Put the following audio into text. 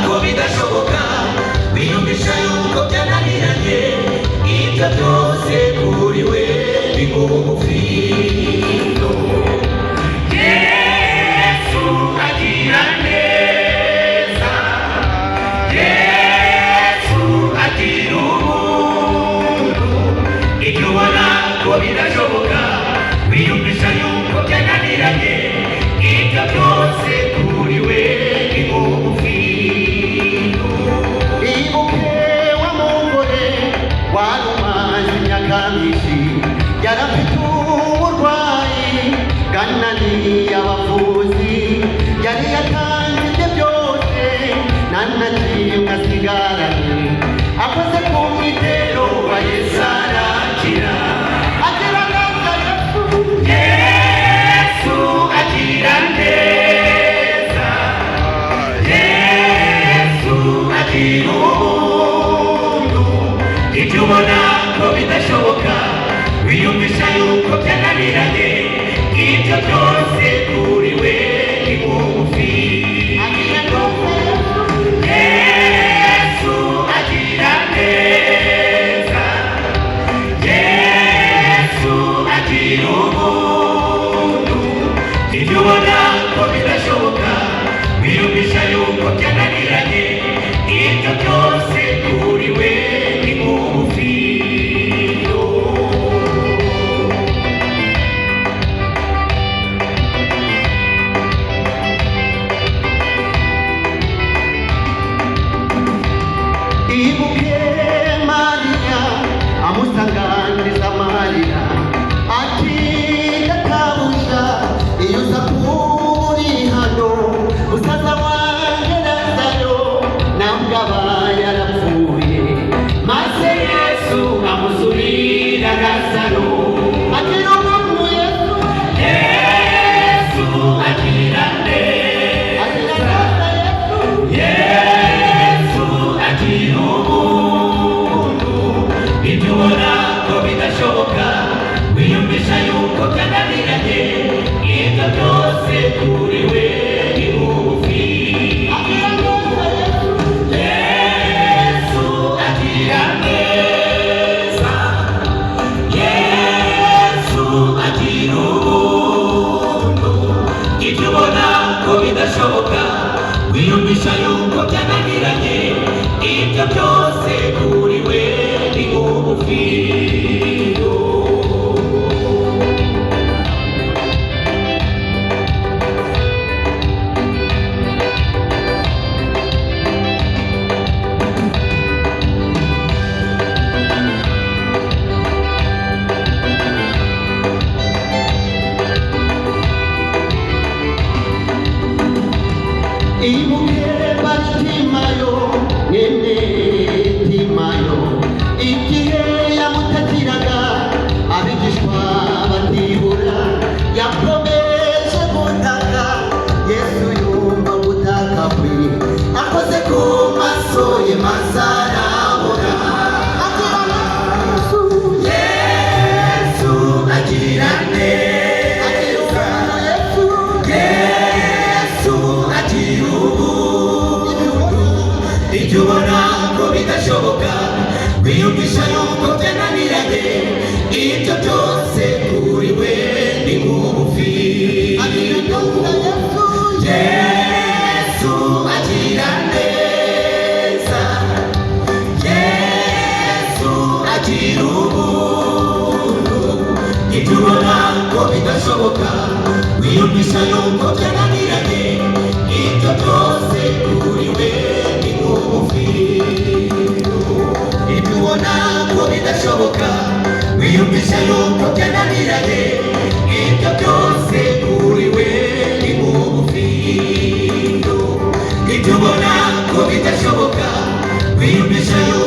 ko bidashoboka wiyumvisha yuko byananiranye ibyo byose kuri we bigumufino Yesu agira neza Yesu agira ubuntu ibyo ubona ko bidashoboka wiyumvisha yuko byananiranye ibyo byose kuri we bigumufino ibuke wa mugore warumaze imyaka myinshi yarafite uburwayi bwananiye abavuzi yari yatanze byose nta na kimwe asigaranye akoze ku mwitero wa Yesu arakira agira neza Yesu agira neza Yesu agira ubuntu ibyo ubona ko bidashoboka wiyumvisha yuko byananiranye ibyo byose kuri we bigufi Yesu agira neza Yesu agira ubuntu ibyo ubona ko bidashoboka wiyumvisha yuko byananiranye ibyo byose kuri we bigufi ibuke Mariya amusanganiriza Mariya ati databuja iyo uza kuri hano musaza wanjye Lazaro nabwo aba yarapfuye maze Yesu amuzurira Lazaro agira ubuntu Yesu agira neza Yesu agira ubuntu ibyo ubona ko bidashoboka wiyumvisha yuko byananiranye ibyo byose kuri we bigufi Yesu agira neza Yesu agira ubuntu ibyo ubona ko bidashoboka wiyumvisha yuko byananiranye ibyo byose kuri we bigufi ibuke Baritimayo mwene Timayo igihe yamutakiraga abigishwa batibura yakomeje gutaka Yesu yumva gutaka kwe akoze ku maso ye maze arabona Yesu agira neza Yesu agira ubuntu ibyo ubona ko bidashoboka wiyumvisha yuko byananiranye ibyo byose kuri we bigufi Yesu agira neza Yesu agira ubuntu ibyo ubona ko bidashoboka wiyumvisha yuko byananiranye ibyo byose kuri we bigufi ibyo ubona ko bidashoboka wiyumvisha yuko byananiranye ibyo byose kuri we bigufi ibyo ubona ko bidashoboka wiyumvisha yuko